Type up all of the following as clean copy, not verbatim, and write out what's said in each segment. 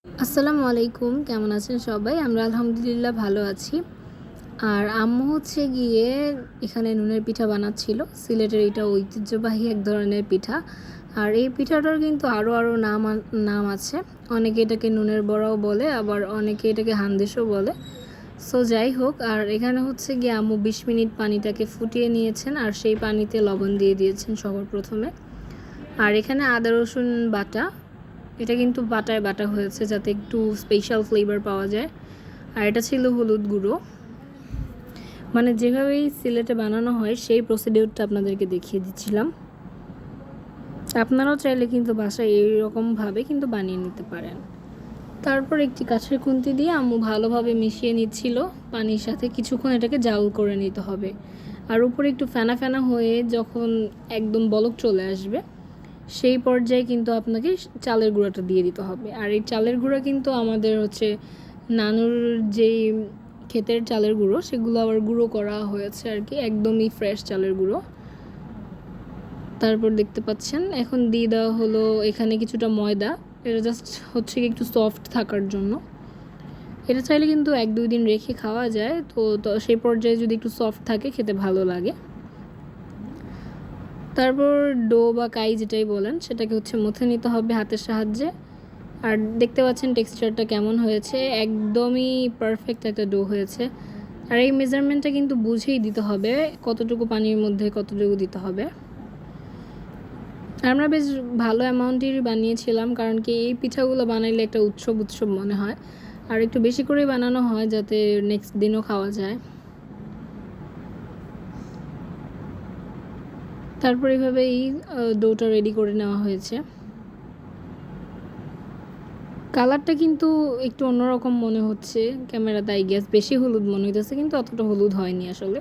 আসসালামু আলাইকুম, কেমন আছেন সবাই? আমরা আলহামদুলিল্লাহ ভালো আছি। আর আম্মু হচ্ছে গিয়ে এখানে নুনের পিঠা বানাচ্ছিল। সিলেটের এটা ঐতিহ্যবাহী এক ধরনের পিঠা। আর এই পিঠাটার কিন্তু আরও নাম আছে। অনেকে এটাকে নুনের বড়াও বলে, আবার অনেকে এটাকে হান্দেশও বলে। সো যাই হোক, আর এখানে হচ্ছে গিয়ে আম্মু 20 মিনিট পানিটাকে ফুটিয়ে নিয়েছেন, আর সেই পানিতে লবণ দিয়ে দিয়েছেন সবার প্রথমে। আর এখানে আদা রসুন বাটা, এটা কিন্তু বাটায় বাটা হয়েছে যাতে একটু স্পেশাল ফ্লেভার পাওয়া যায়। আর এটা ছিল হলুদ গুঁড়ো, মানে যেভাবেই সিলেটে বানানো হয় সেই প্রসিডিউরটা আপনাদেরকে দেখিয়ে দিচ্ছিলাম। আপনারাও চাইলে কিন্তু বাসায় এইরকমভাবে কিন্তু বানিয়ে নিতে পারেন। তারপর একটি কাঠের খুন্তি দিয়ে আম্মু ভালোভাবে মিশিয়ে নিচ্ছিল পানির সাথে। কিছুক্ষণ এটাকে জাল করে নিতে হবে। আর উপরে একটু ফেনা ফেনা হয়ে যখন একদম বলক চলে আসবে, সেই পর্যায়ে কিন্তু আপনাকে চালের গুঁড়াটা দিয়ে দিতে হবে। আর এই চালের গুঁড়া কিন্তু আমাদের হচ্ছে নানুর যেই ক্ষেতের চালের গুঁড়ো, সেগুলো আবার গুঁড়ো করা হয়েছে আর কি, একদমই ফ্রেশ চালের গুঁড়ো। তারপর দেখতে পাচ্ছেন এখন দিয়ে দেওয়া হলো এখানে কিছুটা ময়দা। এটা জাস্ট হচ্ছে কি একটু সফট থাকার জন্য। এটা চাইলে কিন্তু 1-2 দিন রেখে খাওয়া যায়, তো সেই পর্যায়ে যদি একটু সফট থাকে খেতে ভালো লাগে। তারপর ডো বা কাই যেটাই বলেন সেটাকে হচ্ছে মথে নিতে হবে হাতের সাহায্যে। আর দেখতে পাচ্ছেন টেক্সচারটা কেমন হয়েছে, একদমই পারফেক্ট একটা ডো হয়েছে। আর এই মেজারমেন্টটা কিন্তু বুঝেই দিতে হবে কতটুকু পানির মধ্যে কতটুকু দিতে হবে। আমরা বেশ ভালো অ্যামাউন্টেরই বানিয়েছিলাম, কারণ কি এই পিঠাগুলো বানাইলে একটা উৎসব উৎসব মনে হয়। আর একটু বেশি করেই বানানো হয় যাতে নেক্সট দিনও খাওয়া যায়। তারপর এইভাবেই ডোটা রেডি করে নেওয়া হয়েছে। কালারটা কিন্তু একটু অন্যরকম মনে হচ্ছে ক্যামেরাতে, আই গেস বেশি হলুদ মনে হইতেছে, কিন্তু অতটা হলুদ হয়নি আসলে।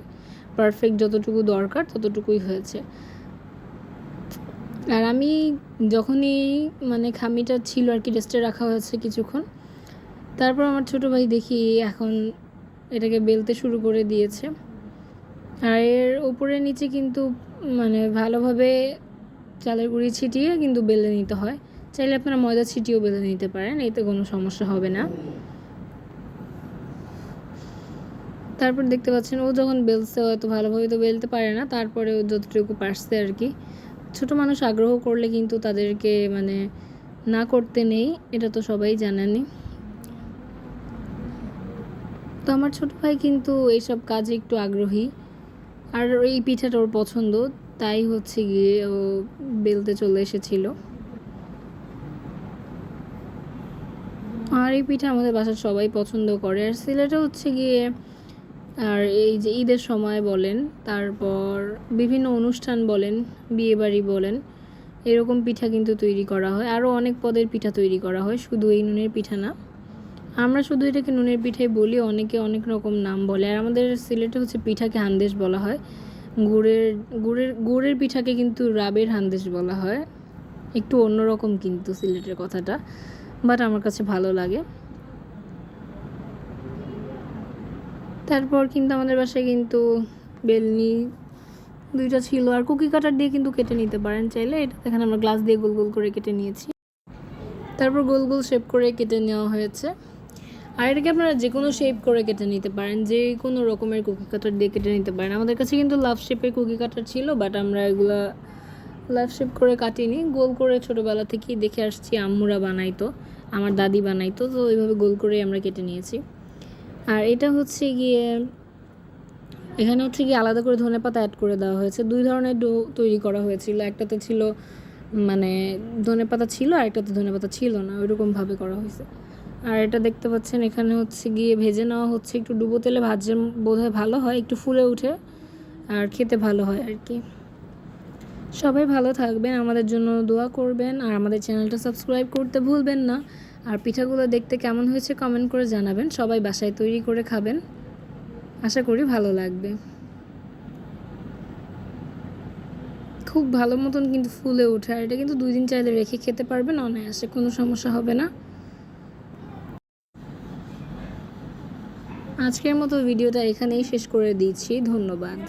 পারফেক্ট যতটুকু দরকার ততটুকুই হয়েছে। আর আমি যখনই মানে খামিটা ছিল আর কি, রেস্টে রাখা হয়েছে কিছুক্ষণ, তারপর আমার ছোটো ভাই দেখি এখন এটাকে বেলতে শুরু করে দিয়েছে। আর এর উপরে নিচে কিন্তু মানে ভালোভাবে চালের গুঁড়ি ছিটিয়ে কিন্তু বেলে নিতে হয়। চাইলে আপনারা ময়দা ছিটিয়েও বেলে নিতে পারেন, এতে কোনো সমস্যা হবে না। তারপর দেখতে পাচ্ছেন ও যখন বেলছে, হয়তো ভালোভাবে তো বেলতে পারে না, তারপরে ও যতটুকু পারছে আর কি। ছোটো মানুষ আগ্রহ করলে কিন্তু তাদেরকে মানে না করতে নেই, এটা তো সবাই জানেনই। তো আমার ছোটো ভাই কিন্তু এইসব কাজে একটু আগ্রহী, আর এই পিঠাটা ওর পছন্দ, তাই হচ্ছে গিয়ে ও বেলতে চলে এসেছিল। আর এই পিঠা আমাদের বাসার সবাই পছন্দ করে। আর সিলেটে হচ্ছে গিয়ে আর এই যে ঈদের সময় বলেন, তারপর বিভিন্ন অনুষ্ঠান বলেন, বিয়েবাড়ি বলেন, এরকম পিঠা কিন্তু তৈরি করা হয়। আরও অনেক পদের পিঠা তৈরি করা হয়, শুধু এই নুনের পিঠা না। আমরা শুধু এটাকে নুনের পিঠাই বলি, অনেকে অনেক রকম নাম বলে। আর আমাদের সিলেটে হচ্ছে পিঠাকে হান্দেশ বলা হয়। গুড়ের পিঠাকে কিন্তু রাবের হান্দেশ বলা হয়। একটু অন্যরকম কিন্তু সিলেটের কথাটা, বাট আমার কাছে ভালো লাগে। তারপর কিন্তু আমাদের বাসায় কিন্তু বেলনি 2টা ছিল, আর কুকি কাটার দিয়ে কিন্তু কেটে নিতে পারেন চাইলে। এটা এখানে আমরা গ্লাস দিয়ে গোল গোল করে কেটে নিয়েছি। তারপর গোল গোল শেপ করে কেটে নেওয়া হয়েছে। আর এটাকে আপনারা যে কোনো শেপ করে কেটে নিতে পারেন, যে কোনো রকমের কুকি কাটার দিয়ে কেটে নিতে পারেন। আমাদের কাছে কিন্তু লাভ শেপের কুকি কাটার ছিল, বাট আমরা এগুলা লাভ শেপ করে কাটিনি, গোল করে ছোটোবেলা থেকেই দেখে আসছি আম্মুরা বানাইতো, আমার দাদি বানাইতো, তো ওইভাবে গোল করেই আমরা কেটে নিয়েছি। আর এটা হচ্ছে গিয়ে এখানে হচ্ছে গিয়ে আলাদা করে ধনেপাতা অ্যাড করে দেওয়া হয়েছে। 2 ধরনের ডো তৈরি করা হয়েছিল, একটাতে ছিল মানে ধনেপাতা ছিল, আর একটাতে ধনেপাতা ছিল না, ওইরকমভাবে করা হয়েছে। আর এটা দেখতে পাচ্ছেন এখানে হচ্ছে গিয়ে ভেজে নেওয়া হচ্ছে, একটু ডুবো তেলে ভাজলে বোধহয় ভালো হয়, একটু ফুলে উঠে আর খেতে ভালো হয় আর কি। সবাই ভালো থাকবেন, আমাদের জন্য দোয়া করবেন, আর আমাদের চ্যানেলটা সাবস্ক্রাইব করতে ভুলবেন না। আর পিঠাগুলো দেখতে কেমন হয়েছে কমেন্ট করে জানাবেন। সবাই বাসায় তৈরি করে খাবেন, আশা করি ভালো লাগবে। খুব ভালো মতন কিন্তু ফুলে ওঠে, আর এটা কিন্তু 2 দিন চাইলে রেখে খেতে পারবেন অনায়াসে, কোনো সমস্যা হবে না। আজকের মতো ভিডিওটা এখানেই শেষ করে দিচ্ছি, ধন্যবাদ।